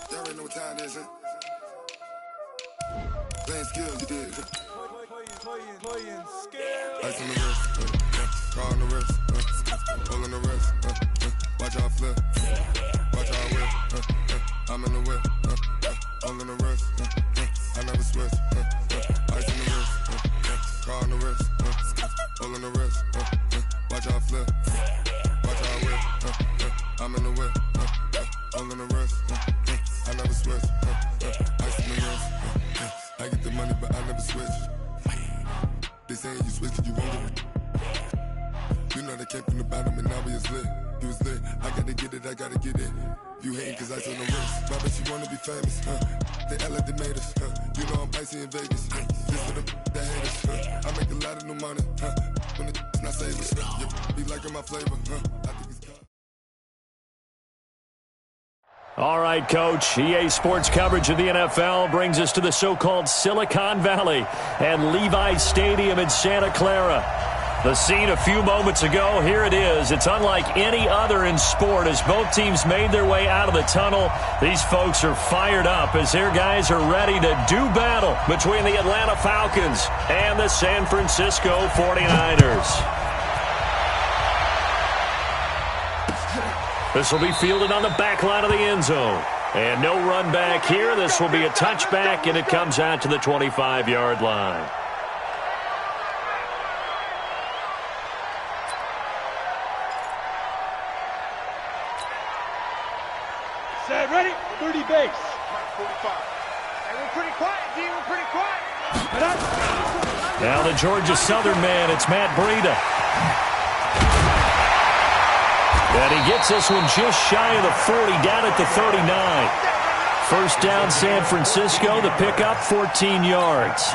Y'all already know what time it is, huh? Playing skills, you did. Playing skills. Ice on the wrist, car on the wrist, hole in the wrist, watch how I flip, watch how I whip, I'm in the whip, hole in the wrist, I never switch, ice on the wrist, car on the wrist, hole in the wrist, watch how I flip, watch how I whip, I'm in the whip, hole in the wrist, I never switch, ice on the wrist, I get the money but I never switch. They saying you switch it, you won't get it. You know they came from the bottom and now we is lit. You was lit, I gotta get it, I gotta get it. You hating cause ice on the wrist. My bitch, you wanna be famous, They act like they made us, You know I'm icy in Vegas, This for the that haters, I make a lot of new money, When it's not savers, Be liking my flavor, I think it's good. All right, Coach. EA Sports coverage of the NFL brings us to the so-called Silicon Valley and Levi's Stadium in Santa Clara. The scene a few moments ago, here it is. It's unlike any other in sport as both teams made their way out of the tunnel. These folks are fired up as their guys are ready to do battle between the Atlanta Falcons and the San Francisco 49ers. This will be fielded on the back line of the end zone. And no run back here. This will be a touchback, and it comes out to the 25-yard line. Set, ready? 30 base. 45. Hey, we're pretty quiet, D. We're pretty quiet. Now the Georgia Southern man, it's Matt Breida. And he gets this one just shy of the 40, down at the 39. First down, San Francisco. The pickup, 14 yards.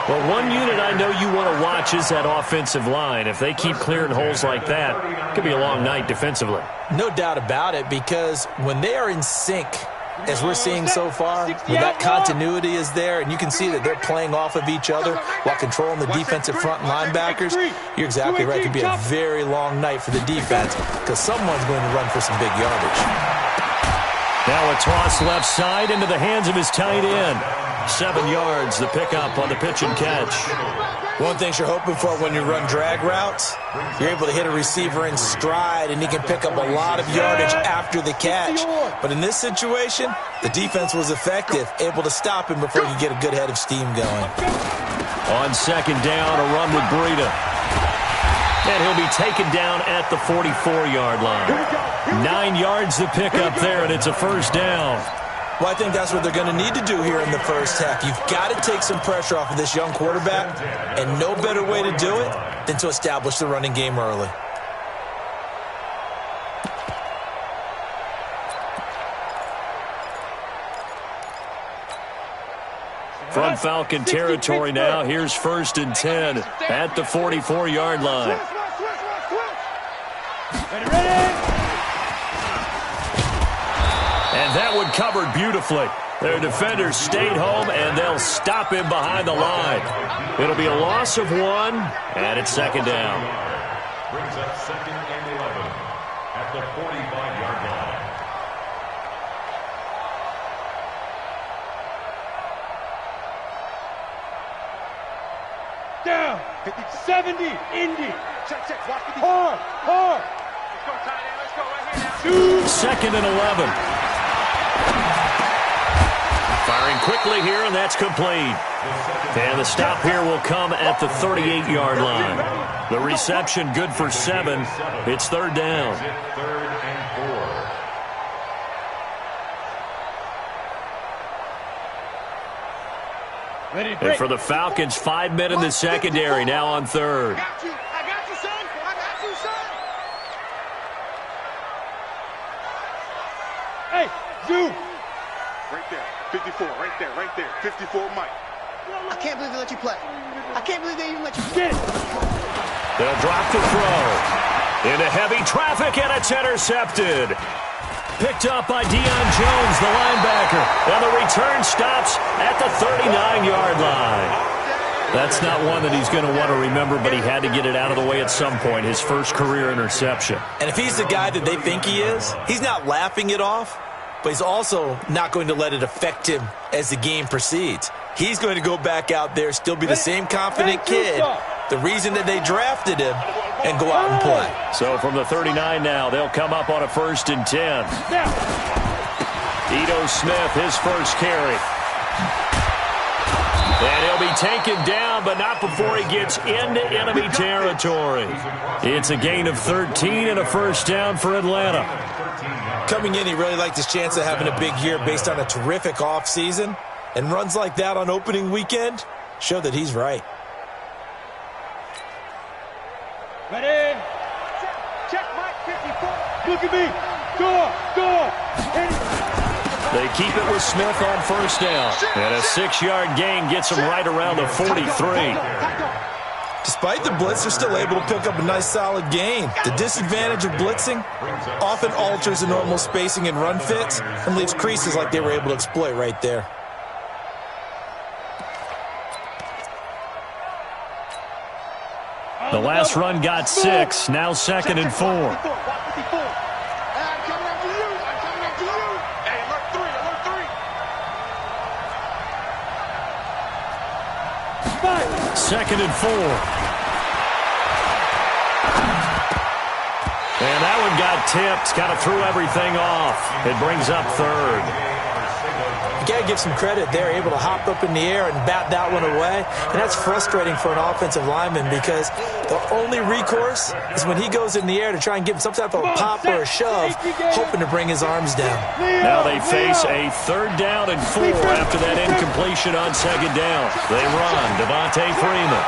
Well, one unit I know you want to watch is that offensive line. If they keep clearing holes like that, it could be a long night defensively. No doubt about it, because when they are in sync, as we're seeing so far, when that continuity is there and you can see that they're playing off of each other while controlling the defensive front linebackers, you're exactly right. It could be a very long night for the defense because someone's going to run for some big yardage. Now a toss left side into the hands of his tight end. 7 yards, the pickup on the pitch and catch. One thing you're hoping for when you run drag routes, you're able to hit a receiver in stride and he can pick up a lot of yardage after the catch. But in this situation, the defense was effective, able to stop him before you get a good head of steam going. On second down, a run with Breida. And he'll be taken down at the 44-yard line. 9 yards the pickup there, and it's a first down. Well, I think that's what they're going to need to do here in the first half. You've got to take some pressure off of this young quarterback, and no better way to do it than to establish the running game early. From Falcon territory now, here's 1st and 10 at the 44-yard line. And that one covered beautifully. Their defenders stayed home, and they'll stop him behind the line. It'll be a loss of 1, and it's second down. Brings up 2nd and 11 at the 45-yard line. Down. 70. Indy. Check. Watch the defense. Hard. Let's go, tight end. Let's go right here now. 2nd and 11. Firing quickly here, and that's complete. And the stop here will come at the 38-yard line. The reception good for 7. It's 3rd down. 3rd and 4. And for the Falcons, 5 men in the secondary now on 3rd. I got you, son. Hey, you. Right there. 54. Right there. 54, Mike. I can't believe they let you play. I can't believe they even let you Get it. They'll drop the throw. Into heavy traffic, and it's intercepted. Picked up by Deion Jones, the linebacker. And the return stops at the 39-yard line. That's not one that he's going to want to remember, but he had to get it out of the way at some point, his first career interception. And if he's the guy that they think he is, he's not laughing it off. but he's also not going to let it affect him as the game proceeds. He's going to go back out there, still be the same confident kid, the reason that they drafted him, and go out and play. So from the 39 now, they'll come up on a 1st and 10. Ito Smith, his first carry. And he'll be taken down, but not before he gets into enemy territory. It's a gain of 13 and a first down for Atlanta. Coming in, he really liked his chance of having a big year based on a terrific offseason. And runs like that on opening weekend show that he's right. Ready? Check Mike 54. Look at me. Go. They keep it with Smith on first down. And a 6-yard gain gets him right around the 43. Despite the blitz, they're still able to pick up a nice solid gain. The disadvantage of blitzing often alters the normal spacing and run fits and leaves creases like they were able to exploit right there. The last run got 6, now 2nd and 4. I'm coming after you. Hey, alert 3. 2nd and 4. And that one got tipped, kind of threw everything off. It brings up 3rd. You got to give some credit. They're able to hop up in the air and bat that one away. And that's frustrating for an offensive lineman because the only recourse is when he goes in the air to try and give him some type of a pop or a shove, hoping to bring his arms down. Now they face a 3rd down and 4 after that incompletion on 2nd down. They run. Devontae Freeman.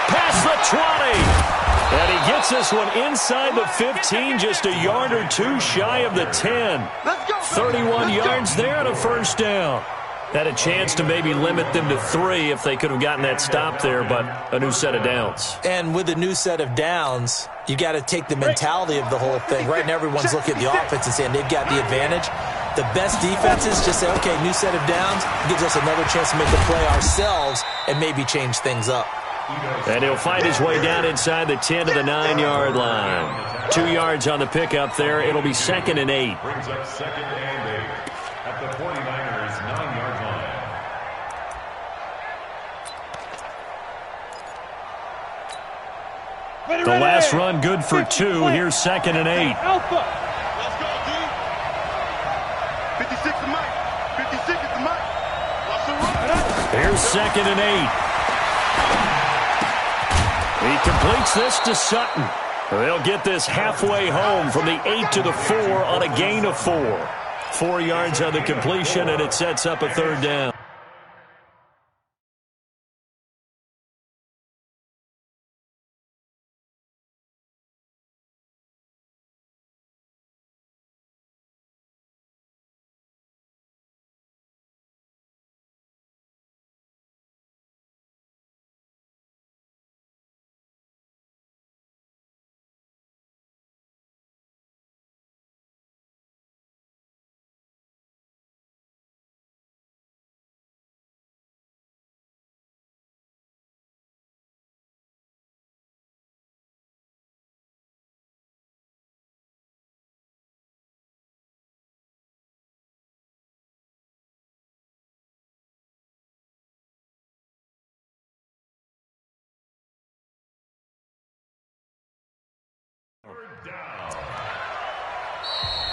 Past the 20. And he gets this one inside the 15, just a yard or 2 shy of the 10. 31 yards there and a first down. Had a chance to maybe limit them to 3 if they could have gotten that stop there, but a new set of downs. And with a new set of downs, you got to take the mentality of the whole thing. Right now, everyone's looking at the offense and saying they've got the advantage. The best defenses just say, okay, new set of downs, gives us another chance to make a play ourselves and maybe change things up. And he'll find his way down inside the 10 to the 9-yard line. 2 yards on the pickup there. It'll be 2nd and 8. Brings up 2nd and 8 at the 49ers' 9-yard line. The last run good for 2. Here's 2nd and 8. Alpha. Let's go, D. 56 to Mike. 56 is to Mike. Watch the run. Here's 2nd and 8. He completes this to Sutton. They'll get this halfway home from the 8 to the 4 on a gain of 4. 4 yards on the completion, and it sets up a 3rd down.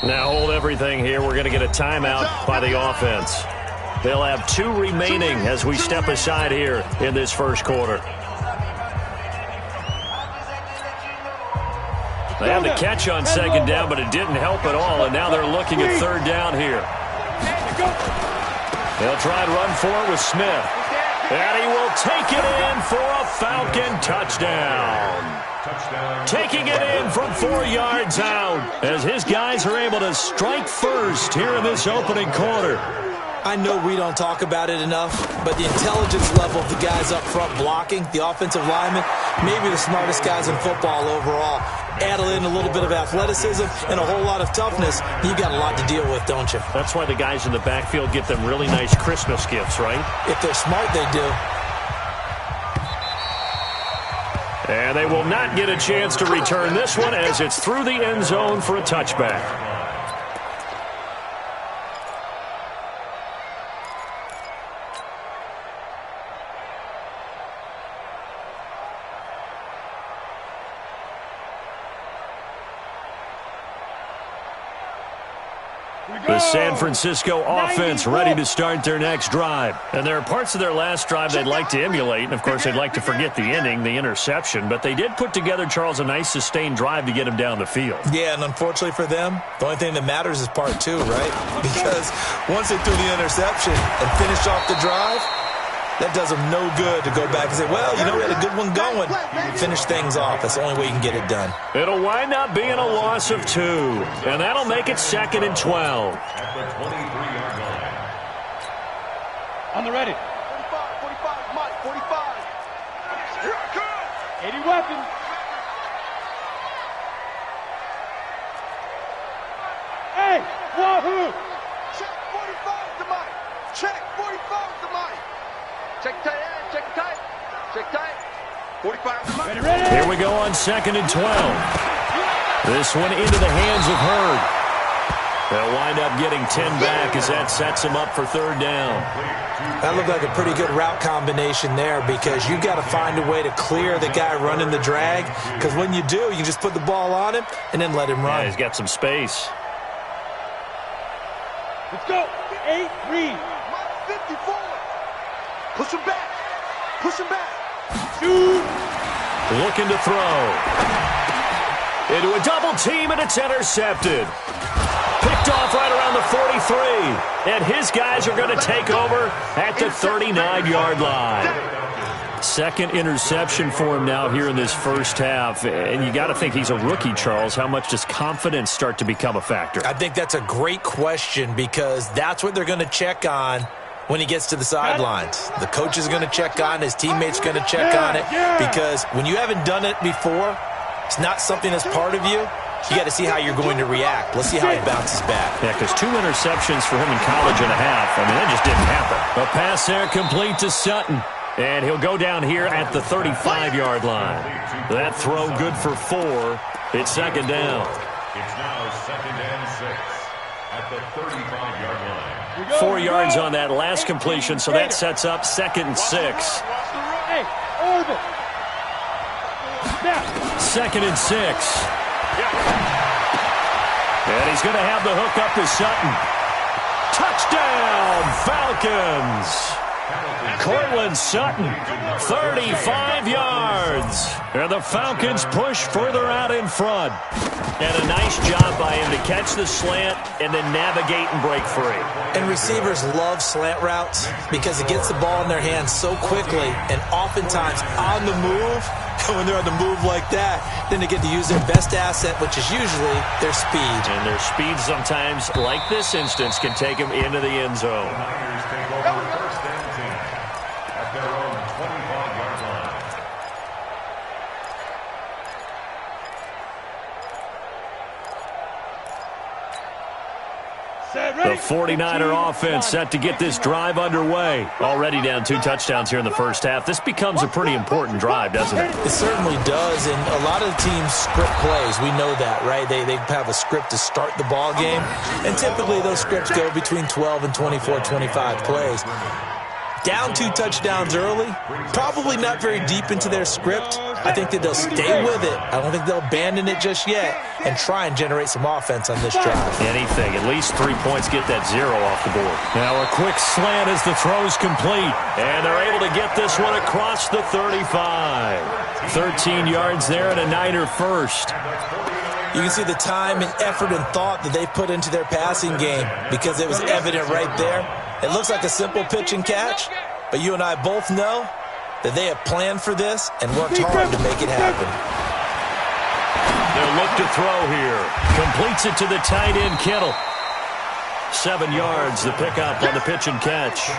Now hold everything here. We're going to get a timeout by the offense. They'll have 2 remaining as we step aside here in this first quarter. They had the catch on 2nd down, but it didn't help at all, and now they're looking at 3rd down here. They'll try and run for it with Smith. And he will take it in for a Falcon touchdown. Taking it in from 4 yards out as his guys are able to strike first here in this opening quarter. I know we don't talk about it enough, but the intelligence level of the guys up front blocking, the offensive linemen, maybe the smartest guys in football overall. Add in a little bit of athleticism and a whole lot of toughness, you've got a lot to deal with, don't you? That's why the guys in the backfield get them really nice Christmas gifts, right? If they're smart, they do. And they will not get a chance to return this one as it's through the end zone for a touchback. The San Francisco offense ready to start their next drive. And there are parts of their last drive they'd like to emulate, and, of course, they'd like to forget the inning, the interception. But they did put together, Charles, a nice sustained drive to get him down the field. Yeah, and unfortunately for them, the only thing that matters is part two, right? Because once they threw the interception and finished off the drive, that does them no good to go back and say, well, you know, we had a good one going. Finish things off. That's the only way you can get it done. It'll wind up being a loss of 2, and that'll make it 2nd and 12. At the 23-yard line. On the ready. 45, Mike, 45. Here I come. 80 weapons. Hey, wahoo! Check 45 to Mike. Check 45 to Mike. Check tight end, check tight. Check tight. 45 to Mike. Ready. Here we go on 2nd and 12. This one into the hands of Hurd. They'll wind up getting 10 back as that sets him up for 3rd down. That looked like a pretty good route combination there because you've got to find a way to clear the guy running the drag, because when you do, you just put the ball on him and then let him run. Yeah, he's got some space. Let's go. 8-3. Mike 54. Push him back. Push him back. Shoot. Looking to throw. Into a double team, and it's intercepted. Picked off right around the 43. And his guys are going to take over at the 39-yard line. Second interception for him now here in this first half. And you got to think he's a rookie, Charles. How much does confidence start to become a factor? I think that's a great question because that's what they're going to check on when he gets to the sidelines. The coach is going to check on it. His teammates are going to check on it because when you haven't done it before, it's not something that's part of you. You got to see how you're going to react. Let's see how he bounces back. Yeah, because 2 interceptions for him in college and a half. I mean, that just didn't happen. A pass there complete to Sutton. And he'll go down here at the 35-yard line. That throw good for 4. It's 2nd down. It's now 2nd and 6 at the 35-yard line. 4 yards on that last completion, so that sets up 2nd and 6. Hey, over. Now. 2nd and 6. And he's going to have the hook up to Sutton. Touchdown, Falcons! Cortland Sutton, 35 yards. And the Falcons push further out in front. And a nice job by him to catch the slant and then navigate and break free. And receivers love slant routes because it gets the ball in their hands so quickly and oftentimes on the move. When they're on the move like that, then they get to use their best asset, which is usually their speed. And their speed sometimes, like this instance, can take them into the end zone. The Niners take over 1st and 10 at their own 25-yard line. The 49er offense set to get this drive underway. Already down 2 touchdowns here in the first half. This becomes a pretty important drive, doesn't it? It certainly does, and a lot of teams script plays. We know that, right? They have a script to start the ball game, and typically those scripts go between 12 and 24, 25 plays. Down 2 touchdowns early, probably not very deep into their script. I think that they'll stay with it. I don't think they'll abandon it just yet and try and generate some offense on this drive. Anything. At least 3 points, get that 0 off the board. Now a quick slant as the throw's complete. And they're able to get this one across the 35. 13 yards there and a Niner first. You can see the time and effort and thought that they put into their passing game because it was evident right there. It looks like a simple pitch and catch, but you and I both know that they have planned for this and worked hard to make it happen. They'll look to throw here. Completes it to the tight end, Kittle. 7 yards, the pickup on the pitch and catch.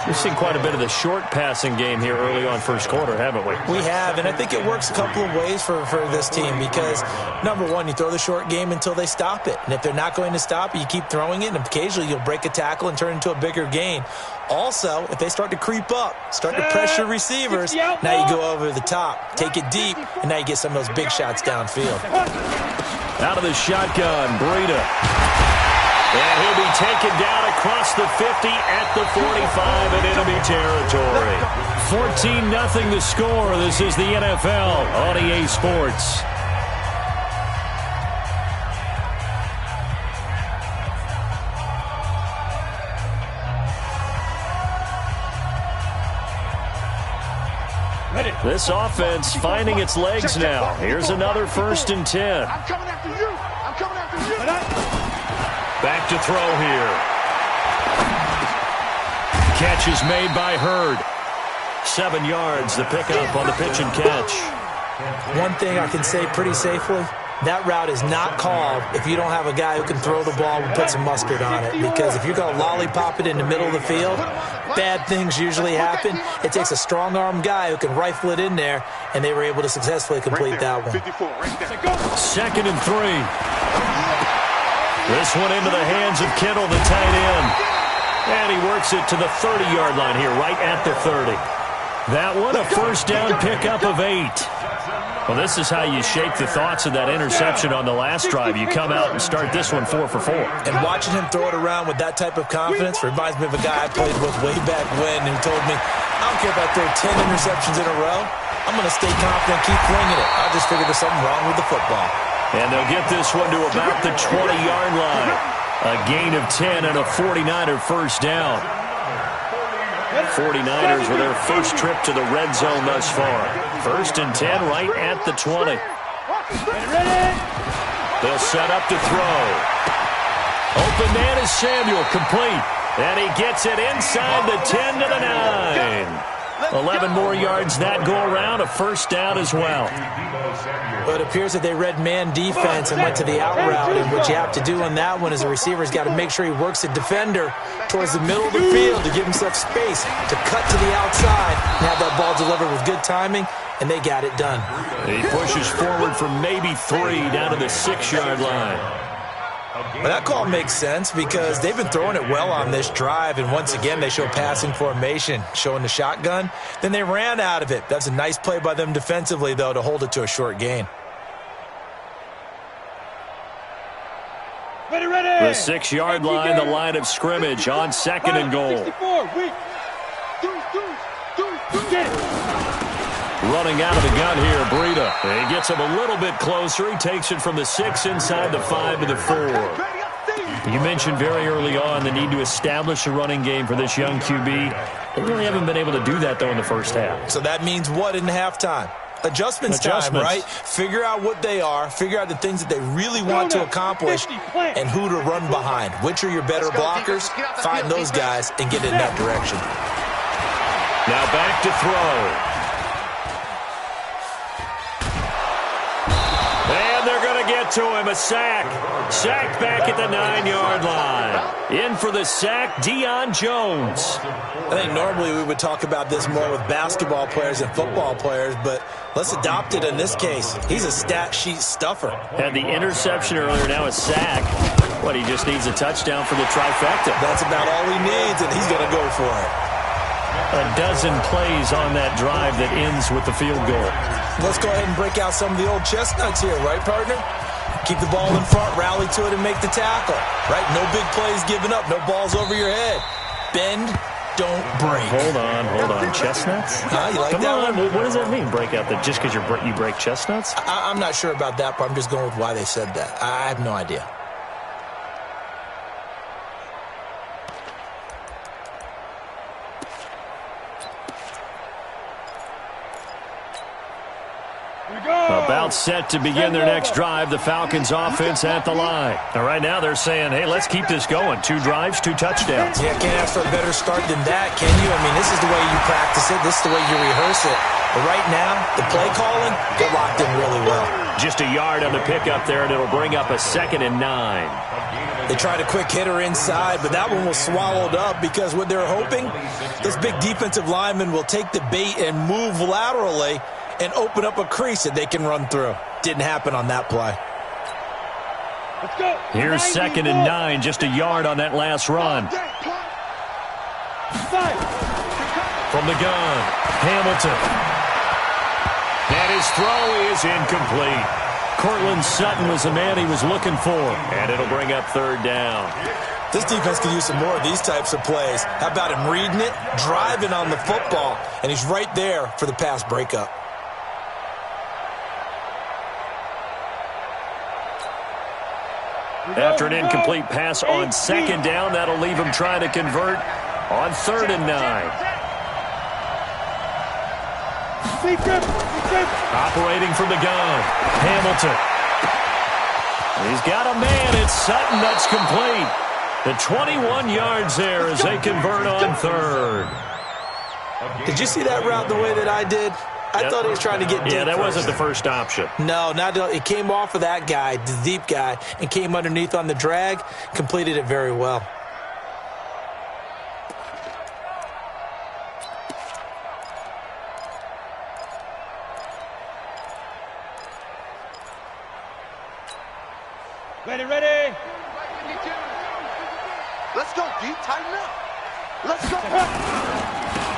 We've seen quite a bit of the short passing game here early on first quarter, haven't we? We have, and I think it works a couple of ways for this team because, number one, you throw the short game until they stop it. And if they're not going to stop it, you keep throwing it, and occasionally you'll break a tackle and turn into a bigger gain. Also, if they start to creep up, start to pressure receivers, now you go over the top, take it deep, and now you get some of those big shots downfield. Out of the shotgun, Breida. And he'll be taken down across the 50 at the 45 in enemy territory. 14-0 the score. This is the NFL on EA Sports. This offense finding its legs now. Here's another 1st and 10. I'm coming after you. I'm coming after you. Back to throw here. Catch is made by Hurd. 7 yards, the pickup on the pitch and catch. One thing I can say pretty safely, that route is not called if you don't have a guy who can throw the ball and put some mustard on it. Because if you're going to lollipop it in the middle of the field, bad things usually happen. It takes a strong-arm guy who can rifle it in there, and they were able to successfully complete that one. 54, right there. 2nd and 3. This one into the hands of Kittle, the tight end. And he works it to the 30-yard line here, right at the 30. That one, a 1st down pickup of 8. Well, this is how you shape the thoughts of that interception on the last drive. You come out and start this one 4 for 4. And watching him throw it around with that type of confidence reminds me of a guy I played with way back when who told me, I don't care if I throw 10 interceptions in a row. I'm going to stay confident, keep flinging it. I just figured there's something wrong with the football. And they'll get this one to about the 20-yard line. A gain of 10 and a 49er 1st down. 49ers with their first trip to the red zone thus far. 1st and 10 right at the 20. They'll set up to throw. Open man is Samuel, complete. And he gets it inside the 10 to the 9. 11 more yards that go around, a 1st down as well. But it appears that they read man defense and went to the out route, and what you have to do on that one is a receiver's got to make sure he works the defender towards the middle of the field to give himself space to cut to the outside and have that ball delivered with good timing, and they got it done. He pushes forward for maybe 3 down to the 6-yard line. But that call makes sense because they've been throwing it well on this drive, and once again they show passing formation, showing the shotgun. Then they ran out of it. That's a nice play by them defensively, though, to hold it to a short gain. The 6-yard line, the line of scrimmage on 2nd and goal. Running out of the gun here, Breida. He gets him a little bit closer. He takes it from the 6 inside the 5 to the 4. You mentioned very early on the need to establish a running game for this young QB. They really haven't been able to do that, though, in the first half. So that means what in halftime? Adjustments time, right? Figure out what they are, figure out the things that they really want to accomplish, and who to run behind. Which are your better blockers? Find those guys and get in that direction. Now back to throw. And they're going to get to him, a sack. Sack back at the 9-yard line. In for the sack, Deion Jones. I think normally we would talk about this more with basketball players and football players, but let's adopt it in this case. He's a stat sheet stuffer. Had the interception earlier, now a sack. What, he just needs a touchdown for the trifecta. That's about all he needs, and he's going to go for it. A dozen plays on that drive that ends with the field goal. Let's go ahead and break out some of the old chestnuts here, right, partner? Keep the ball in front, rally to it, and make the tackle. Right? No big plays given up, no balls over your head. Bend, don't break. Hold on. Chestnuts? You like Come that on. one? What does that mean, break out? That just because you break chestnuts? I'm not sure about that, but I'm just going with why they said that. I have no idea. About set to begin their next drive, the Falcons offense at the line. Now, right now they're saying, hey, let's keep this going. 2 drives, 2 touchdowns. Yeah, can't ask for a better start than that, can you? I mean, this is the way you practice it. This is the way you rehearse it. But right now, the play calling, they're locked in really well. Just a yard on the pickup there, and it'll bring up a 2nd and 9. They tried a quick hitter inside, but that one was swallowed up because what they're hoping, this big defensive lineman will take the bait and move laterally and open up a crease that they can run through. Didn't happen on that play. Let's go. Here's 2nd and 9, just a yard on that last run. From the gun, Hamilton. And his throw is incomplete. Cortland Sutton was the man he was looking for, and it'll bring up 3rd down. This defense could use some more of these types of plays. How about him reading it, driving on the football, and he's right there for the pass breakup. After an incomplete pass on 2nd down, that'll leave him trying to convert on 3rd and 9. Operating from the gun. Hamilton. He's got a man. It's Sutton. That's complete. The 21 yards there as they convert on third. Did you see that route the way that I did? I thought he was trying to get deep. Yeah, that wasn't the first option. No, it came off of that guy, the deep guy, and came underneath on the drag, completed it very well. Ready. Let's go, D. Tighten up. Let's go.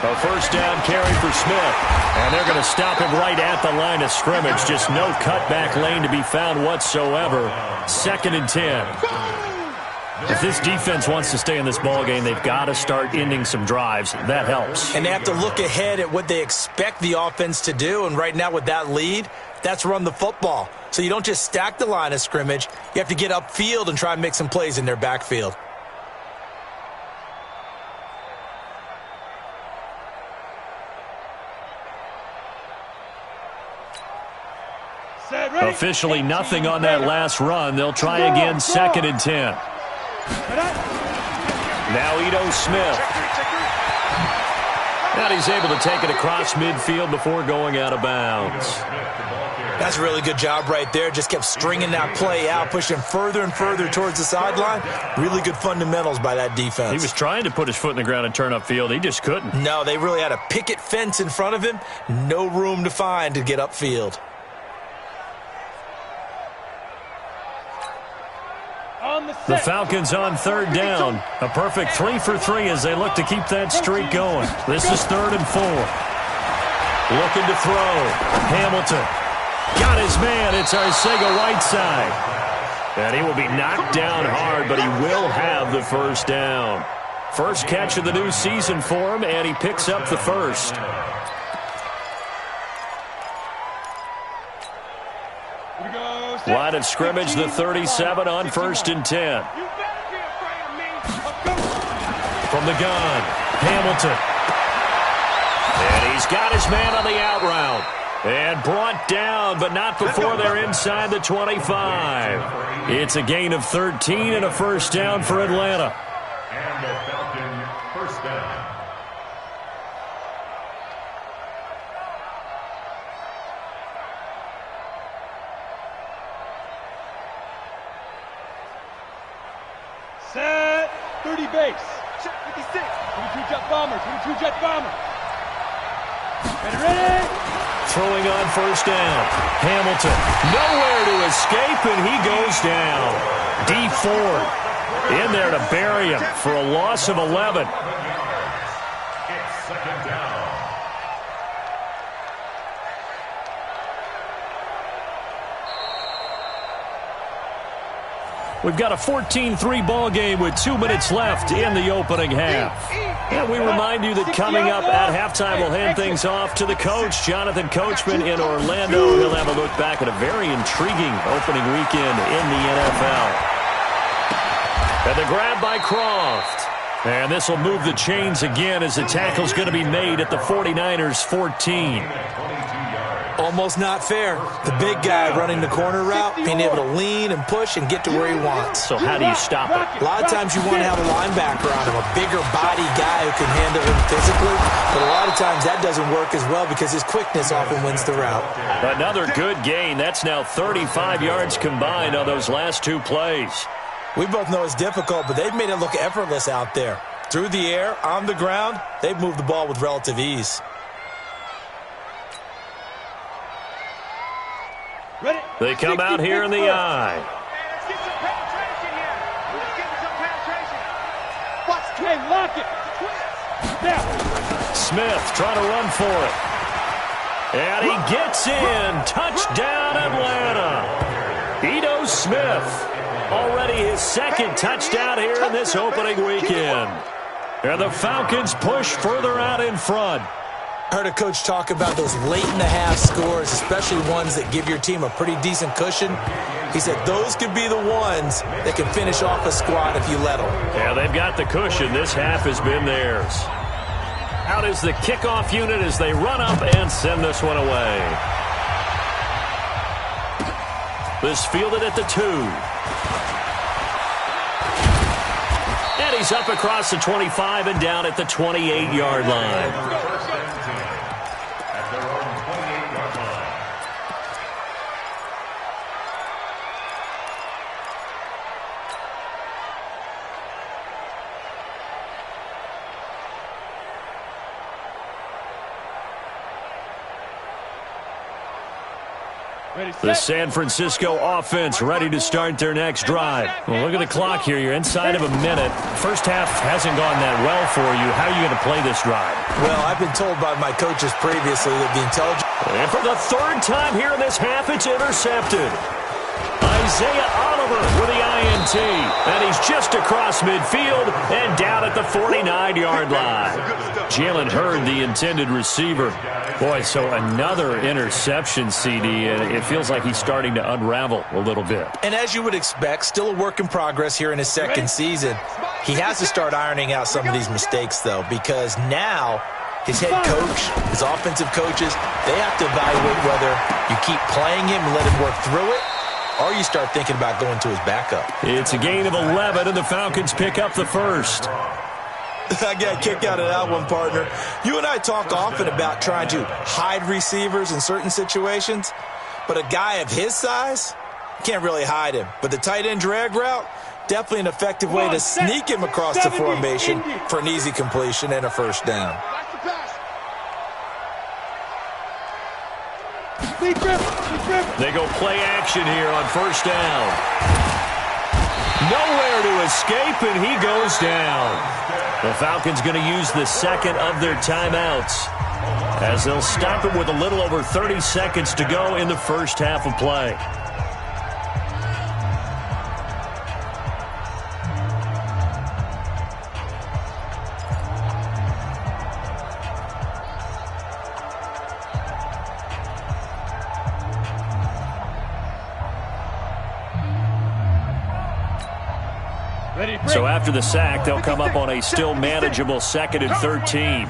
A first down carry for Smith. And they're going to stop him right at the line of scrimmage. Just no cutback lane to be found whatsoever. 2nd and 10. If this defense wants to stay in this ballgame, they've got to start ending some drives. That helps. And they have to look ahead at what they expect the offense to do. And right now with that lead, that's run the football. So you don't just stack the line of scrimmage. You have to get upfield and try and make some plays in their backfield. Officially nothing on that last run. They'll try again, 2nd and 10. Now Ito Smith. And he's able to take it across midfield before going out of bounds. That's a really good job right there. Just kept stringing that play out, pushing further and further towards the sideline. Really good fundamentals by that defense. He was trying to put his foot in the ground and turn upfield. He just couldn't. No, they really had a picket fence in front of him. No room to find to get upfield. The Falcons on 3rd down. A perfect 3 for 3 as they look to keep that streak going. This is 3rd and 4. Looking to throw. Hamilton. Got his man. It's Arcega-Whiteside. And he will be knocked down hard, but he will have the first down. First catch of the new season for him, and he picks up the first. Line of scrimmage, the 37 on 1st and 10. From the gun, Hamilton. And he's got his man on the out route. And brought down, but not before they're inside the 25. It's a gain of 13 and a first down for Atlanta. And the Falcon first down. Set. 30 base. Check 56. 22 jet bomber. 22 jet bomber. Ready. Throwing on first down. Hamilton. Nowhere to escape, and he goes down. D Ford in there to bury him for a loss of 11. It's 2nd down. We've got a 14-3 ball game with 2 minutes left in the opening half. And we remind you that coming up at halftime, we'll hand things off to the coach, Jonathan Coachman in Orlando. He'll have a look back at a very intriguing opening weekend in the NFL. And the grab by Croft. And this will move the chains again as the tackle's going to be made at the 49ers 14. Almost not fair. The big guy running the corner route, being able to lean and push and get to where he wants. So how do you stop it? A lot of times you want to have a linebacker on him, a bigger body guy who can handle him physically. But a lot of times that doesn't work as well because his quickness often wins the route. Another good gain. That's now 35 yards combined on those last 2 plays. We both know it's difficult, but they've made it look effortless out there. Through the air, on the ground, they've moved the ball with relative ease. They come out here in the eye. Let's get some penetration here. Let's get some penetration. Watch, hey, lock it. Now. Smith trying to run for it. And he gets in. Touchdown, Atlanta. Ito Smith. Already his 2nd touchdown here in this opening weekend. And the Falcons push further out in front. I heard a coach talk about those late-in-the-half scores, especially ones that give your team a pretty decent cushion. He said those could be the ones that can finish off a squad if you let them. Yeah, they've got the cushion. This half has been theirs. Out is the kickoff unit as they run up and send this one away. This fielded at the 2. And he's up across the 25 and down at the 28-yard line. The San Francisco offense ready to start their next drive. Well, look at the clock here. You're inside of a minute. First half hasn't gone that well for you. How are you going to play this drive? Well, I've been told by my coaches previously that the intelligence... And for the third time here in this half, it's intercepted. Isaiah Oliver with the INT. And he's just across midfield and down at the 49-yard line. Jalen Hurd, the intended receiver. Boy, so another interception, CD, and it feels like he's starting to unravel a little bit. And as you would expect, still a work in progress here in his second season. He has to start ironing out some of these mistakes, though, because now his head coach, his offensive coaches, they have to evaluate whether you keep playing him and let him work through it, or you start thinking about going to his backup. It's a gain of 11, and the Falcons pick up the first. I got kicked out of that one, partner. You and I talk often about trying to hide receivers in certain situations, but a guy of his size, can't really hide him. But the tight end drag route, definitely an effective way to sneak him across the formation for an easy completion and a first down. They go play action here on first down. Nowhere to escape, and he goes down. The Falcons going to use the second of their timeouts as they'll stop it with a little over 30 seconds to go in the first half of play. So after the sack, they'll come up on a still manageable 2nd and 13.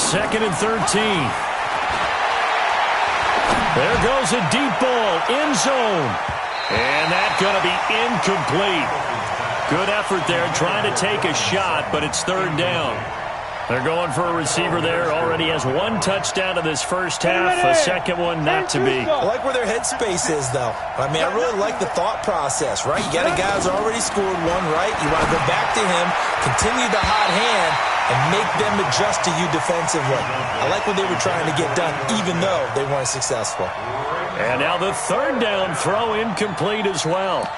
2nd and 13. There goes a deep ball, end zone. And that's going to be incomplete. Good effort there, trying to take a shot, but it's third down. They're going for a receiver there. Already has one touchdown in this first half. A second one not to be. I like where their headspace is, though. I mean, I really like the thought process, right? You got a guy who's already scored one, right? You want to go back to him, continue the hot hand, and make them adjust to you defensively. I like what they were trying to get done, even though they weren't successful. And now the third down throw incomplete as well.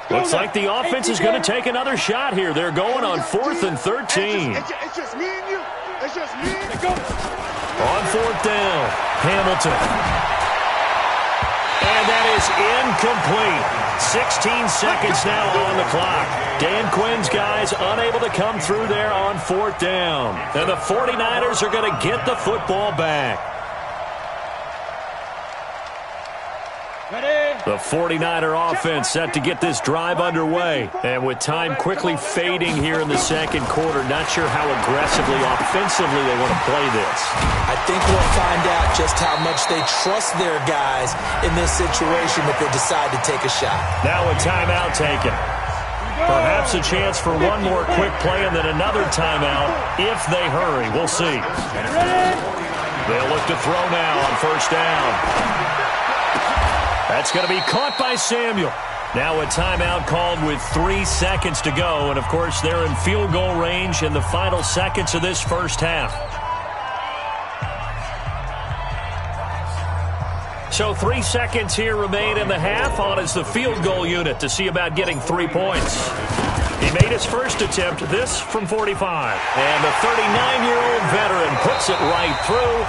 Looks like the offense is going to take another shot here. They're going on 4th and 13. It's just me and you. It's just me and you. On 4th down, Hamilton. And that is incomplete. 16 seconds now on the clock. Dan Quinn's guys unable to come through there on 4th down. And the 49ers are going to get the football back. The 49er offense set to get this drive underway. And with time quickly fading here in the second quarter, not sure how aggressively, offensively they want to play this. I think we'll find out just how much they trust their guys in this situation if they decide to take a shot. Now a timeout taken. Perhaps a chance for one more quick play and then another timeout if they hurry. We'll see. They'll look to throw now on first down. That's going to be caught by Samuel. Now a timeout called with 3 seconds to go. And, of course, they're in field goal range in the final seconds of this first half. So 3 seconds here remain in the half. On is the field goal unit to see about getting 3 points. He made his first attempt, this from 45. And the 39-year-old veteran puts it right through.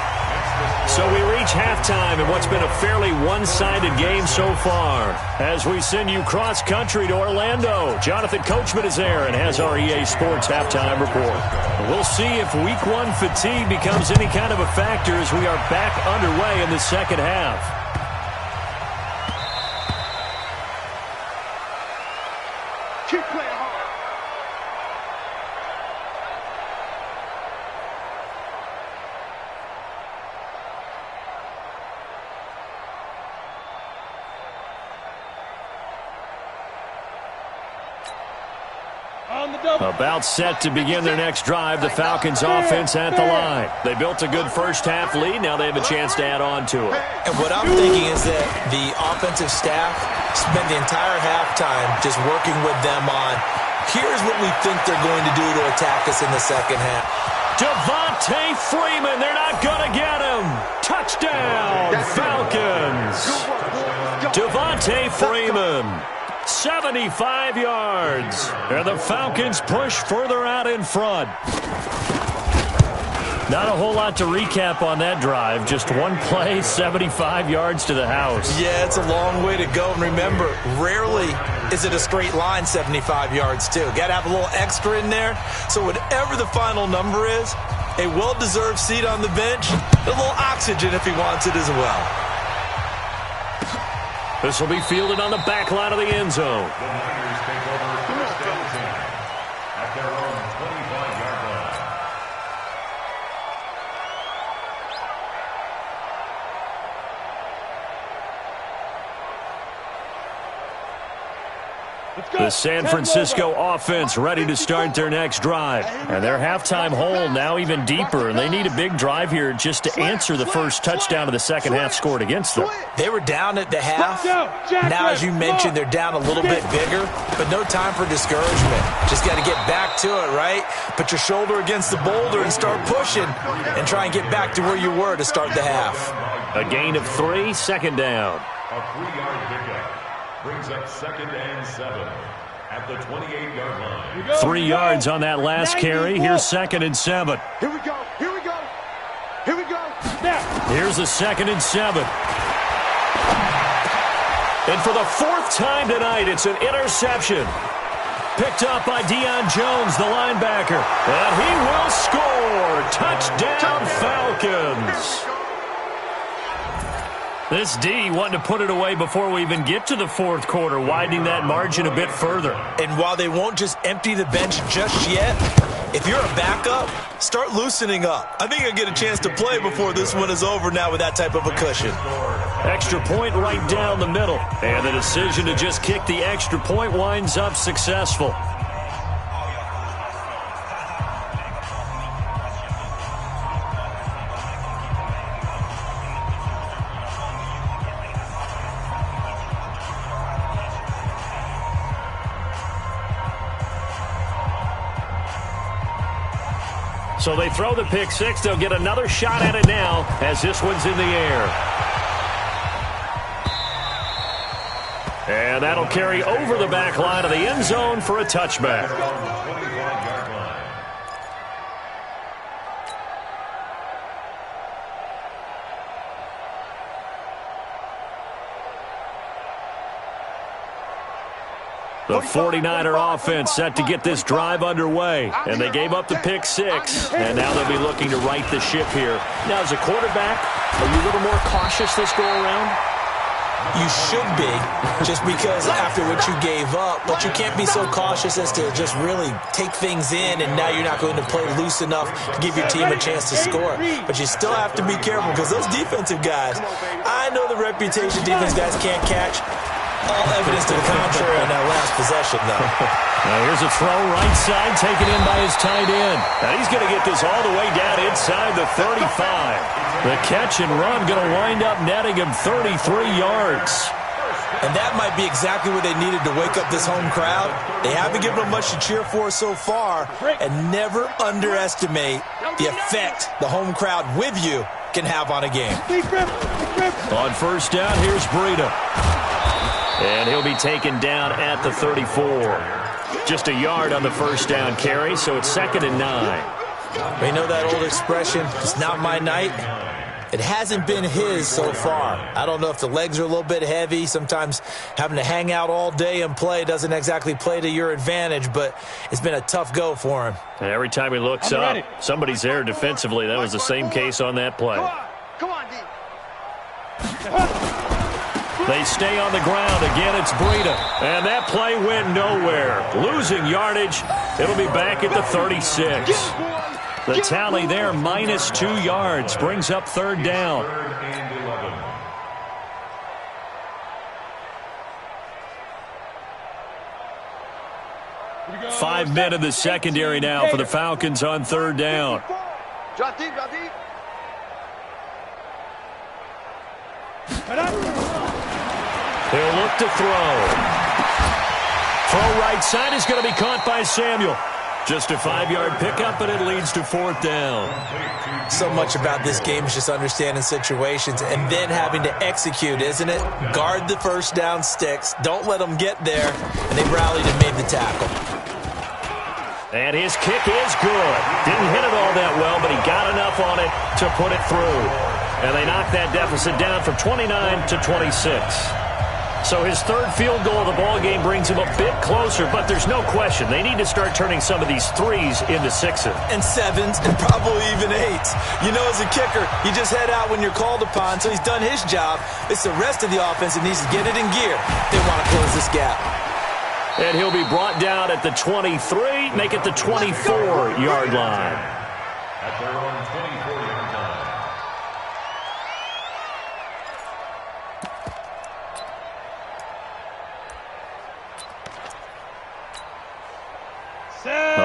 So we reach halftime in what's been a fairly one-sided game so far. As we send you cross-country to Orlando, Jonathan Coachman is there and has our EA Sports halftime report. We'll see if Week 1 fatigue becomes any kind of a factor as we are back underway in the second half. Keep playing hard. About set to begin their next drive, the Falcons offense at the line. They built a good first half lead. Now they have a chance to add on to it. And what I'm thinking is that the offensive staff spent the entire halftime just working with them on, here's what we think they're going to do to attack us in the second half. Devontae Freeman, they're not going to get him. Touchdown, Falcons. Devontae Freeman. 75 yards. And the Falcons push further out in front. Not a whole lot to recap on that drive. Just one play, 75 yards to the house. Yeah, it's a long way to go. And remember, rarely is it a straight line 75 yards, too. Got to have a little extra in there. So whatever the final number is, a well-deserved seat on the bench, a little oxygen if he wants it as well. This will be fielded on the back line of the end zone. The Niners take over first and 10 at their own 25-yard line. The San Francisco offense ready to start their next drive. And their halftime hole now even deeper, and they need a big drive here just to answer the first touchdown of the second half scored against them. They were down at the half. Now, as you mentioned, they're down a little bit bigger, but no time for discouragement. Just got to get back to it, right? Put your shoulder against the boulder and start pushing and try and get back to where you were to start the half. A gain of 3, second down. A 3-yard pickup brings up second and 7 at the 28-yard line. 3 yards on that last carry. Here's second and 7. Here we go. Here we go. Here we go. Here's a second and 7. And for the fourth time tonight, it's an interception. Picked up by Deion Jones, the linebacker. And he will score. Touchdown, Falcons. This D wanting to put it away before we even get to the fourth quarter, widening that margin a bit further. And while they won't just empty the bench just yet, if you're a backup, start loosening up. I think you'll get a chance to play before this one is over now with that type of a cushion. Extra point right down the middle. And the decision to just kick the extra point winds up successful. So they throw the pick six. They'll get another shot at it now as this one's in the air. And that'll carry over the back line of the end zone for a touchback. The 49er offense set to get this drive underway. And they gave up the pick six. And now they'll be looking to right the ship here. Now, as a quarterback, are you a little more cautious this go around? You should be, just because after what you gave up, but you can't be so cautious as to just really take things in, and now you're not going to play loose enough to give your team a chance to score. But you still have to be careful, because those defensive guys, I know the reputation defense guys can't catch. All evidence to the contrary on that last possession, though. Now here's a throw right side, taken in by his tight end. Now he's going to get this all the way down inside the 35. The catch and run going to wind up netting him 33 yards. And that might be exactly what they needed to wake up this home crowd. They haven't given them much to cheer for so far, and never underestimate the effect the home crowd with you can have on a game. On first down, here's Breida. And he'll be taken down at the 34. Just a yard on the first down carry, so it's 2nd and 9. We know that old expression, it's not my night. It hasn't been his so far. I don't know if the legs are a little bit heavy. Sometimes having to hang out all day and play doesn't exactly play to your advantage, but it's been a tough go for him. And every time he looks up, somebody's there defensively. That was the same case on that play. Come on, D. They stay on the ground. Again, it's Breida. And that play went nowhere. Losing yardage. It'll be back at the 36. The tally there, -2 yards. Brings up third down. 5 men in the secondary now for the Falcons on third down. Drop deep, drop deep. He'll look to throw. Throw right side is going to be caught by Samuel. Just a 5-yard pickup, and it leads to fourth down. So much about this game is just understanding situations and then having to execute, isn't it? Guard the first down sticks. Don't let them get there. And they rallied and made the tackle. And his kick is good. Didn't hit it all that well, but he got enough on it to put it through. And they knocked that deficit down from 29 to 26. So his third field goal of the ball game brings him a bit closer, but there's no question they need to start turning some of these threes into sixes. And sevens, and probably even eights. You know, as a kicker, you just head out when you're called upon, so he's done his job. It's the rest of the offense that needs to get it in gear. They want to close this gap. And he'll be brought down at the 23, make it the 24-yard line. At their own 24-yard line.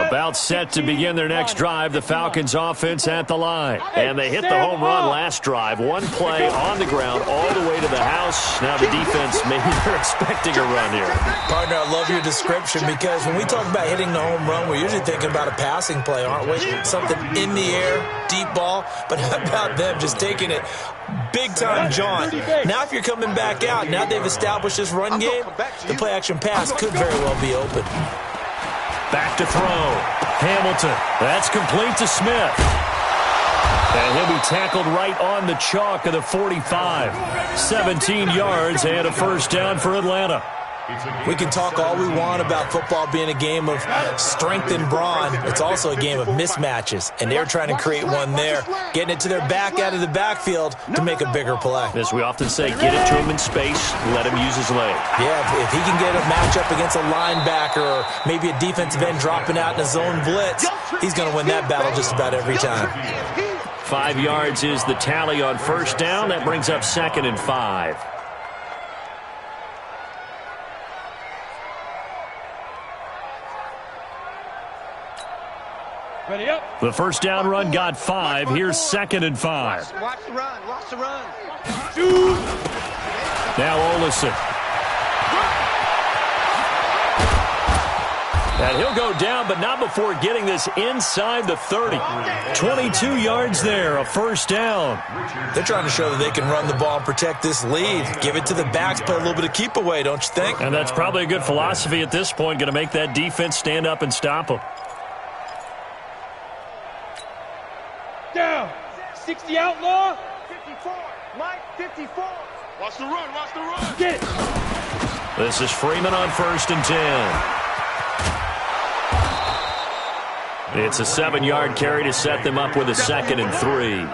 About set to begin their next drive, the Falcons offense at the line. And they hit the home run last drive. One play on the ground all the way to the house. Now the defense, maybe they're expecting a run here. Partner, I love your description because when we talk about hitting the home run, we're usually thinking about a passing play, aren't we? Something in the air, deep ball. But how about them just taking it big-time jaunt? Now if you're coming back out, now they've established this run game, the play-action pass could very well be open. Back to throw. Hamilton. That's complete to Smith. And he'll be tackled right on the chalk of the 45. 17 yards and a first down for Atlanta. We can talk all we want about football being a game of strength and brawn. It's also a game of mismatches, and they're trying to create one there, getting it to their back out of the backfield to make a bigger play. As we often say, get it to him in space, let him use his leg. Yeah, if he can get a matchup against a linebacker or maybe a defensive end dropping out in a zone blitz, he's going to win that battle just about every time. 5 yards is the tally on first down. That brings up 2nd and 5. Ready up. The first down run got 5. Here's 2nd and 5. Watch the run, watch the run. Now Olsen. And he'll go down, but not before getting this inside the 30. 22 yards there, a first down. They're trying to show that they can run the ball and protect this lead. Give it to the backs, play a little bit of keep away, don't you think? And that's probably a good philosophy at this point, going to make that defense stand up and stop them. Down. 60 outlaw. 54, Mike, 54. Watch the run, watch the run. Get it. This is Freeman on 1st and 10. It's a 7-yard carry to set them up with a 2nd and 3.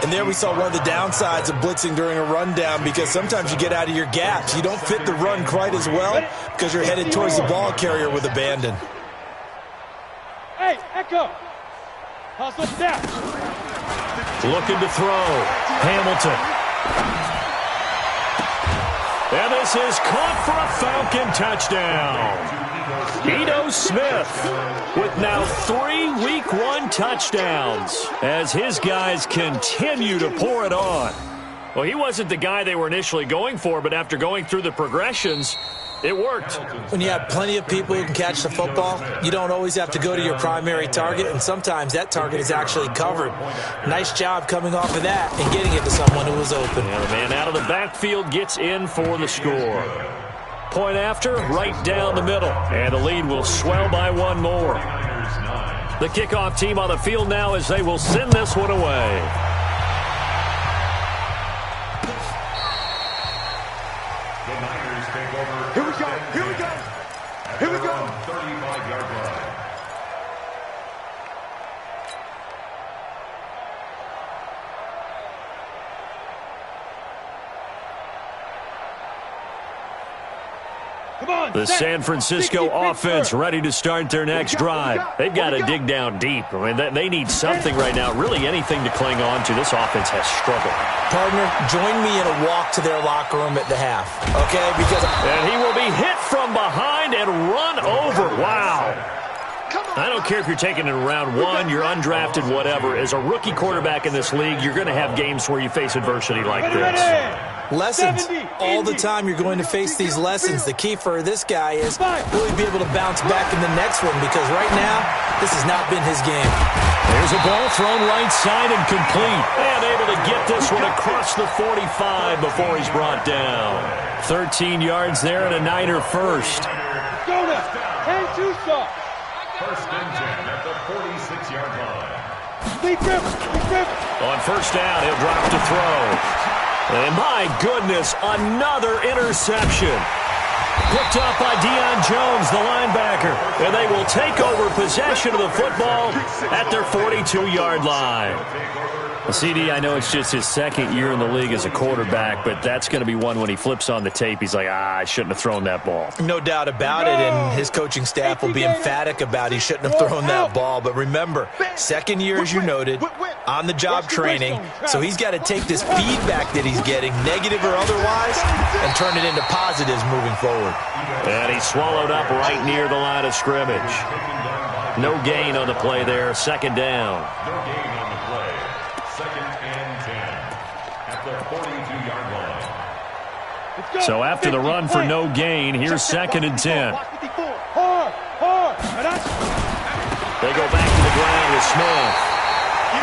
And there we saw one of the downsides of blitzing during a rundown because sometimes you get out of your gaps. You don't fit the run quite as well because you're headed towards the ball carrier with abandon. Hey, Echo. Hustle snap. Looking to throw. Hamilton. And this is caught for a Falcon touchdown. Ito Smith with now 3 Week 1 touchdowns as his guys continue to pour it on. Well, he wasn't the guy they were initially going for, but after going through the progressions, it worked. When you have plenty of people who can catch the football, you don't always have to go to your primary target, and sometimes that target is actually covered. Nice job coming off of that and getting it to someone who was open. And the man out of the backfield gets in for the score. Point after, right down the middle, and the lead will swell by 1 more. The kickoff team on the field now as they will send this one away. Here we go. 35-yard line. The San Francisco offense ready to start their next drive. They've got to dig down deep. I mean, they need something right now, really anything to cling on to. This offense has struggled. Partner, join me in a walk to their locker room at the half, okay? And he will be hit from behind and run over. Wow. I don't care if you're taking it in round one, you're undrafted, whatever. As a rookie quarterback in this league, you're going to have games where you face adversity like this. Lessons. All the time you're going to face these lessons. The key for this guy is really be able to bounce back in the next one, because right now, this has not been his game. There's a ball thrown right side and complete. And able to get this one across the 45 before he's brought down. 13 yards there and a Niner first. Go now. 10-2 stop. First and 10 at the 46-yard line. On first down, he'll drop to throw. And my goodness, another interception. Picked up by Deion Jones, the linebacker. And they will take over possession of the football at their 42-yard line. CD, I know it's just his second year in the league as a quarterback, but that's going to be one when he flips on the tape. He's like, I shouldn't have thrown that ball. No doubt about it, and his coaching staff will be emphatic about he shouldn't have thrown that ball. But remember, second year, as you noted, on-the-job training, so he's got to take this feedback that he's getting, negative or otherwise, and turn it into positives moving forward. And he swallowed up right near the line of scrimmage. No gain on the play there, second down. No gain on the play. Second and 10 at the 42-yard line. So after the run for no gain, here's second and 10. They go back to the ground with Smith.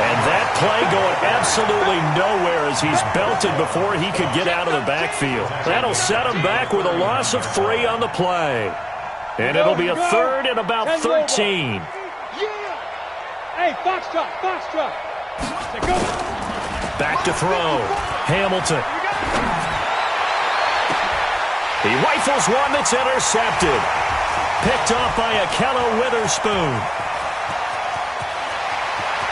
And that play going absolutely nowhere as he's belted before he could get out of the backfield. That'll set him back with a loss of 3 on the play. And it'll be a third and about 13. Hey, foxtrot. Back to throw. Hamilton. He rifles one that's intercepted. Picked off by Akello Witherspoon.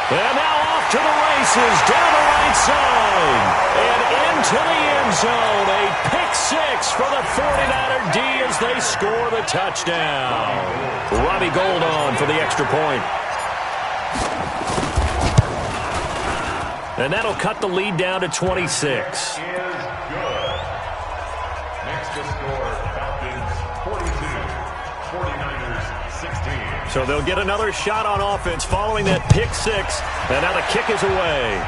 And now off to the races, down the right side. And into the end zone. A pick six for the 49er D as they score the touchdown. Robbie Gould on for the extra point. And that'll cut the lead down to 26. Is good. Next to score, Falcons 42, 49ers 16. So they'll get another shot on offense following that pick six. And now the kick is away.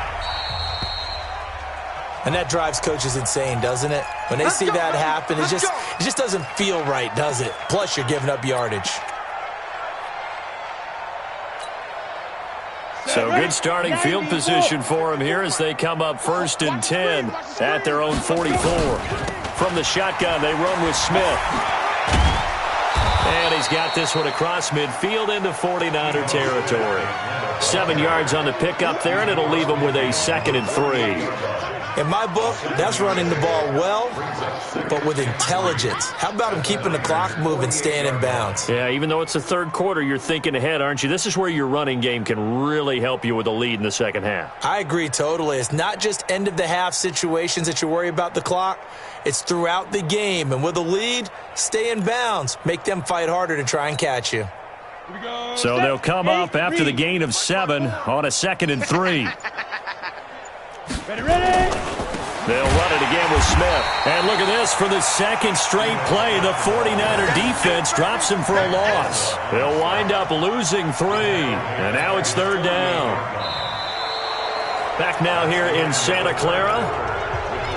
And that drives coaches insane, doesn't it? When they see that happen, it just doesn't feel right, does it? Plus, you're giving up yardage. So good starting field position for him here as they come up first and 10 at their own 44. From the shotgun, they run with Smith. And he's got this one across midfield into 49er territory. 7 yards on the pickup there, and it'll leave him with a second and 3. In my book, that's running the ball well, but with intelligence. How about him keeping the clock moving, staying in bounds? Yeah, even though it's the third quarter, you're thinking ahead, aren't you? This is where your running game can really help you with a lead in the second half. I agree totally. It's not just end-of-the-half situations that you worry about the clock. It's throughout the game. And with a lead, stay in bounds. Make them fight harder to try and catch you. So they'll come up after the gain of 7 on a second and 3. Ready? They'll run it again with Smith. And look at this for the second straight play. The 49er defense drops him for a loss. They'll wind up losing 3. And now it's third down. Back now here in Santa Clara.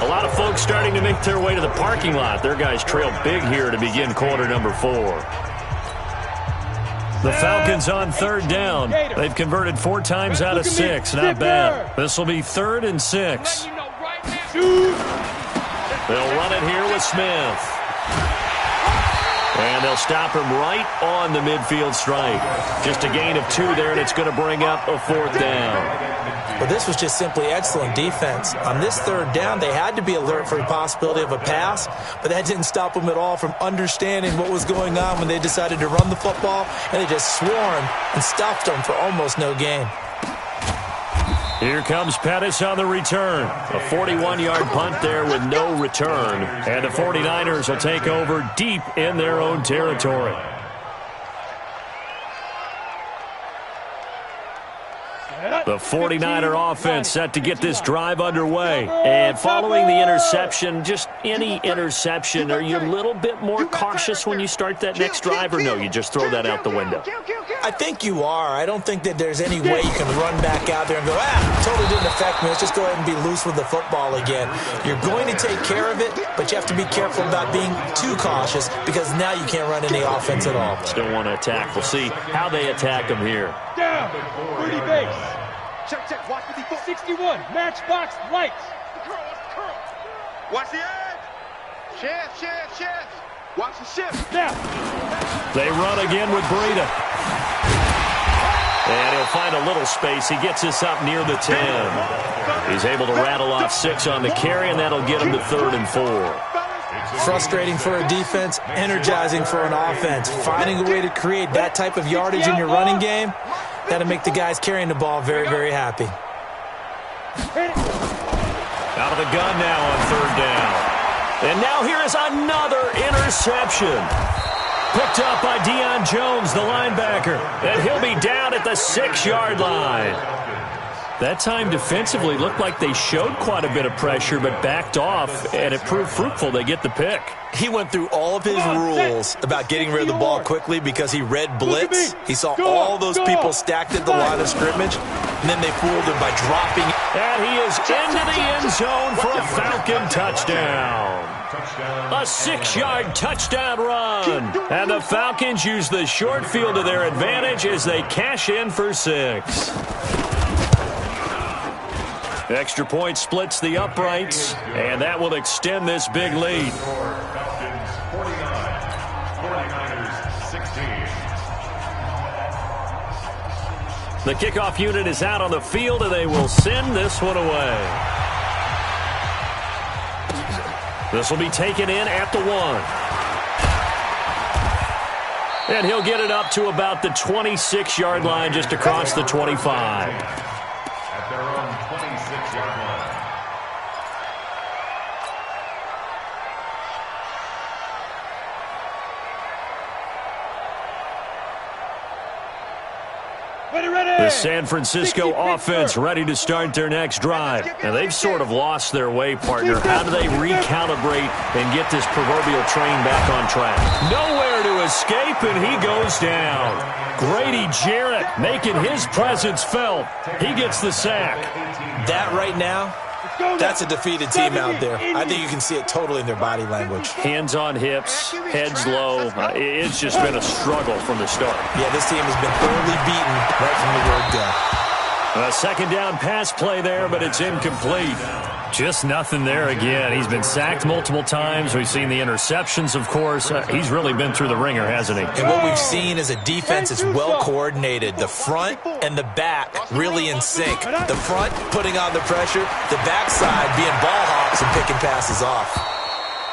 A lot of folks starting to make their way to the parking lot. Their guys trail big here to begin quarter number 4. The Falcons on third down. They've converted 4 times out of 6. Not bad. This will be third and 6. They'll run it here with Smith. And they'll stop him right on the midfield stripe. Just a gain of 2 there, and it's going to bring up a 4th down. Well, this was just simply excellent defense. On this 3rd down, they had to be alert for the possibility of a pass, but that didn't stop them at all from understanding what was going on when they decided to run the football, and they just swarmed and stopped them for almost no gain. Here comes Pettis on the return. A 41-yard punt there with no return. And the 49ers will take over deep in their own territory. The 49er offense set to get this drive underway. And following the interception, just any interception, are you a little bit more cautious when you start that next drive, or no, you just throw that out the window? I think you are. I don't think that there's any way you can run back out there and go, totally didn't affect me. Let's just go ahead and be loose with the football again. You're going to take care of it, but you have to be careful about being too cautious because now you can't run any offense at all. Still want to attack. We'll see how they attack them here. Down, 30 base. Check, watch 61, matchbox lights. Watch the edge. Shift. Watch the shift. Now. They run again with Breida. And he'll find a little space. He gets this up near the 10. He's able to rattle off 6 on the carry, and that'll get him to 3rd and 4. Frustrating for a defense, energizing for an offense. Finding a way to create that type of yardage in your running game, that'll make the guys carrying the ball very, very happy. Out of the gun now on 3rd down. And now here is another interception. Picked up by Deion Jones, the linebacker. And he'll be down at the 6-yard line. That time defensively looked like they showed quite a bit of pressure but backed off, and it proved fruitful. They get the pick. He went through all of his rules about getting rid of the ball quickly because he read blitz. He saw all those people stacked at the line of scrimmage, and then they fooled him by dropping. And he is into the end zone for a Falcon touchdown. A 6-yard touchdown run. And the Falcons use the short field to their advantage as they cash in for 6. Extra point splits the uprights, and that will extend this big lead. Falcons 49, 49ers 16. The kickoff unit is out on the field, and they will send this one away. This will be taken in at the 1. And he'll get it up to about the 26-yard line, just across the 25. At their own 26-yard line. The San Francisco offense ready to start their next drive. And they've sort of lost their way, partner. How do they recalibrate and get this proverbial train back on track? Nowhere to escape, and he goes down. Grady Jarrett making his presence felt. He gets the sack. That right now, that's a defeated team out there. I think you can see it totally in their body language. Hands on hips, heads low. It's just been a struggle from the start. Yeah, this team has been thoroughly beaten right from the word go. A 2nd down pass play there, but it's incomplete. Just nothing there again. He's been sacked multiple times. We've seen the interceptions, of course. He's really been through the ringer, hasn't he? And what we've seen is a defense that's well coordinated. The front and the back really in sync. The front putting on the pressure, the backside being ball hawks and picking passes off.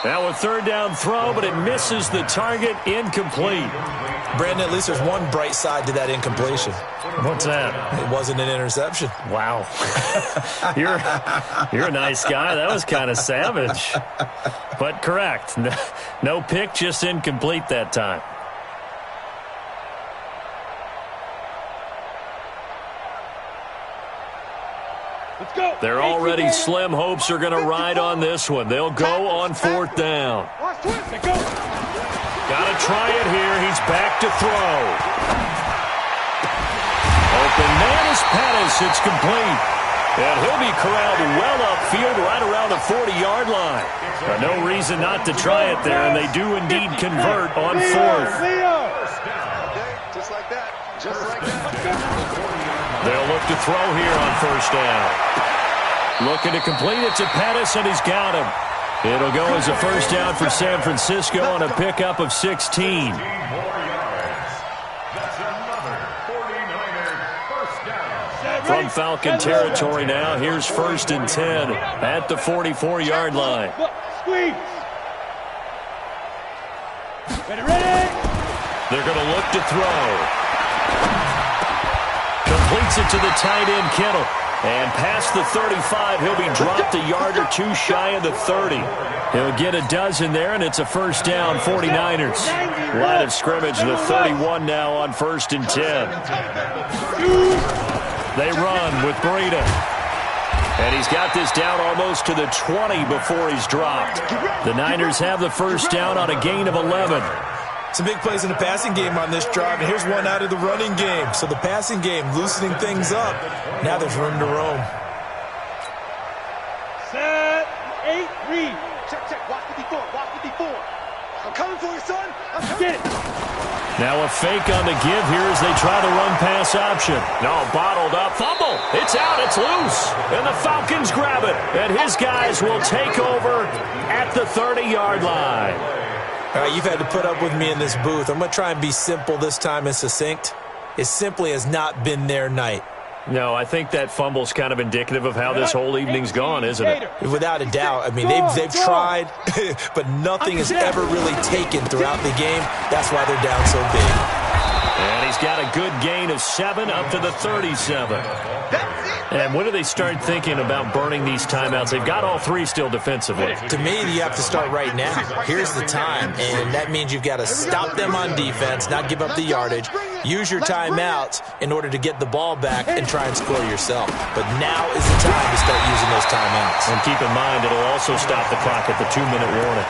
Now a 3rd down throw, but it misses the target, incomplete. Brandon, at least there's one bright side to that incompletion. What's that? It wasn't an interception. Wow. You're a nice guy. That was kind of savage. But correct. No pick, just incomplete that time. Let's go. They're already slim hopes are going to ride on this one. They'll go on 4th down. Got to try it here. He's back to throw. Open man is Pettis. It's complete. And he'll be corralled well upfield right around the 40-yard line. No reason not to try it there, and they do indeed convert on 4th. Just like that. Just like that. They'll look to throw here on 1st down. Looking to complete it to Pettis, and he's got him. It'll go as a first down for San Francisco on a pickup of 16. From Falcon territory now, here's 1st and 10 at the 44-yard line. Squeeze. Ready. They're going to look to throw. Completes it to the tight end, Kittle. And past the 35, he'll be dropped a yard or two shy of the 30. He'll get a dozen there, and it's a first down, 49ers. Line of scrimmage, the 31 now on 1st and 10. They run with Breida. And he's got this down almost to the 20 before he's dropped. The Niners have the first down on a gain of 11. Some big plays in the passing game on this drive, and here's one out of the running game. So the passing game loosening things up. Now there's room to roam. Set. 8, read. Check. Watch 54. Watch 54. I'm coming for you, son. I'm coming. Get it. Now a fake on the give here as they try to run pass option. No, bottled up. Fumble. It's out. It's loose. And the Falcons grab it. And his guys will take over at the 30-yard line. All right, you've had to put up with me in this booth. I'm going to try and be simple this time and succinct. It simply has not been their night. No, I think that fumble's kind of indicative of how this whole evening's gone, isn't it? Without a doubt. I mean, they've tried, but nothing has ever really taken throughout the game. That's why they're down so big. And he's got a good gain of 7 up to the 37. And when do they start thinking about burning these timeouts? They've got all 3 still defensively. To me, you have to start right now. Here's the time, and that means you've got to stop them on defense, not give up the yardage, use your timeouts in order to get the ball back and try and score yourself. But now is the time to start using those timeouts. And keep in mind, it'll also stop the clock at the 2-minute warning.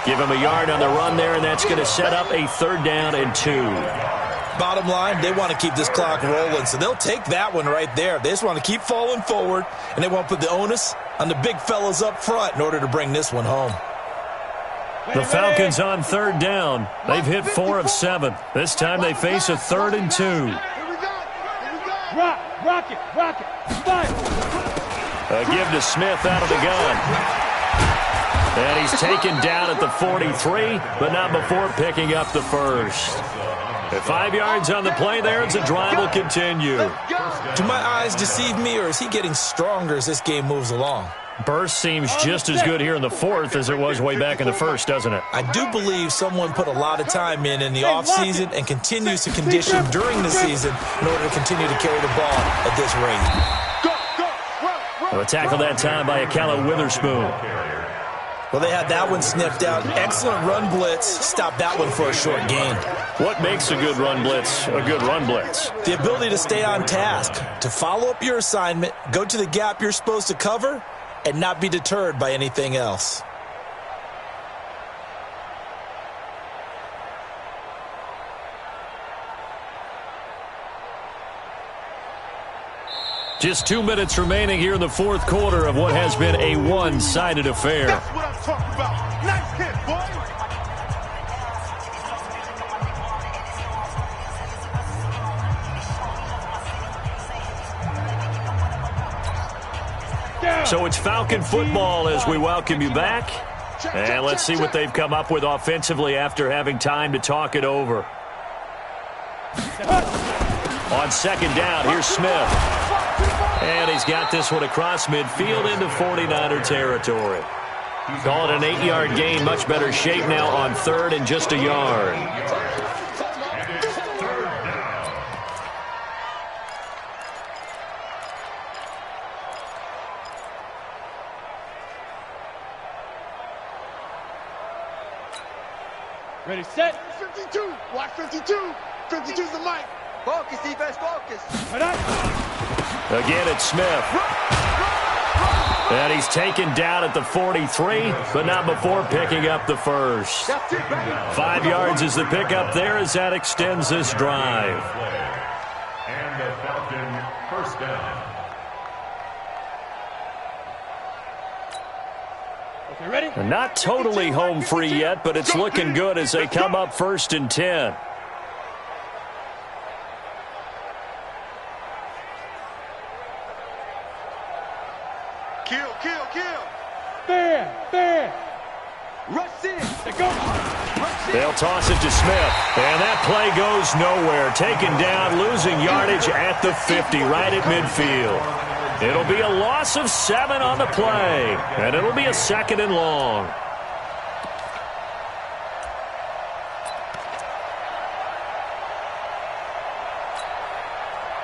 Give him a yard on the run there, and that's going to set up a 3rd down and 2. Bottom line, they want to keep this clock rolling, so they'll take that one right there. They just want to keep falling forward, and they want to put the onus on the big fellas up front in order to bring this one home. The Falcons on 3rd down. They've hit 4 of 7. This time they face a 3rd and 2. Rock it. Fire. A give to Smith out of the gun. And he's taken down at the 43, but not before picking up the first. 5 yards on the play there as the drive will continue. Do my eyes deceive me, or is he getting stronger as this game moves along? Burst seems just as good here in the 4th as it was way back in the 1st, doesn't it? I do believe someone put a lot of time in the offseason and continues to condition during the season in order to continue to carry the ball at this rate. A tackle that time by Akala Witherspoon. Well, they had that one sniffed out. Excellent run blitz. Stop that one for a short gain. What makes a good run blitz a good run blitz? The ability to stay on task, to follow up your assignment, go to the gap you're supposed to cover, and not be deterred by anything else. Just 2 minutes remaining here in the 4th quarter of what has been a one-sided affair. That's what I'm talking about. Nice hit, boy. So it's Falcon football as we welcome you back. And let's see what they've come up with offensively after having time to talk it over. On 2nd down, here's Smith. And he's got this one across midfield into 49er territory. Call it an 8-yard gain. Much better shape now on 3rd and just a yard. Ready, set. 52. Watch 52. 52's the mic. Focus, defense, focus. Again, it's Smith. And he's taken down at the 43, but not before picking up the first. 5 yards is the pickup there as that extends this drive. And the Falcon first down. Okay, ready? Not totally home free yet, but it's looking good as they come up 1st and 10. Kill. Fair. They'll toss it to Smith, and that play goes nowhere. Taken down, losing yardage at the 50, right at midfield. It'll be a loss of 7 on the play, and it'll be a 2nd and long.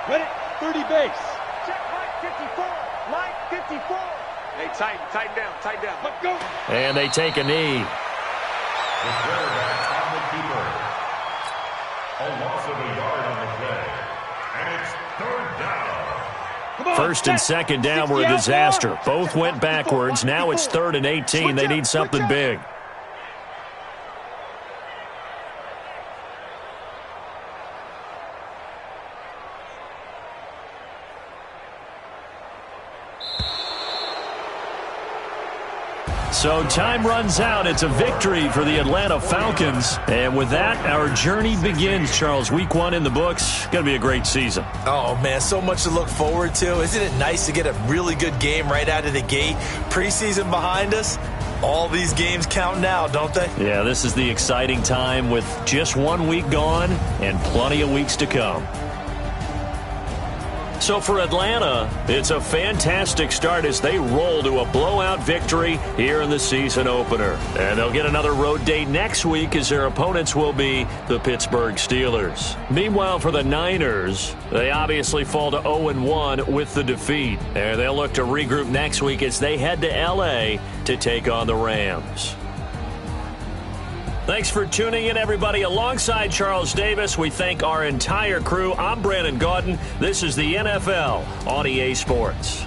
Ready, 30 base. Check line 54. Line 54. Hey, tighten down. Let's go. And they take a knee. The quarterback on the keeper. A loss of a yard on the play. And it's 3rd down. First and 2nd down were a disaster. Both went backwards. Now it's 3rd and 18. They need something big. So time runs out. It's a victory for the Atlanta Falcons. And with that, our journey begins, Charles. Week 1 in the books. Going to be a great season. Oh, man, so much to look forward to. Isn't it nice to get a really good game right out of the gate? Preseason behind us. All these games count now, don't they? Yeah, this is the exciting time with just 1 week gone and plenty of weeks to come. So for Atlanta, it's a fantastic start as they roll to a blowout victory here in the season opener. And they'll get another road date next week as their opponents will be the Pittsburgh Steelers. Meanwhile, for the Niners, they obviously fall to 0-1 with the defeat. And they'll look to regroup next week as they head to L.A. to take on the Rams. Thanks for tuning in, everybody. Alongside Charles Davis, we thank our entire crew. I'm Brandon Gaudin. This is the NFL on EA Sports.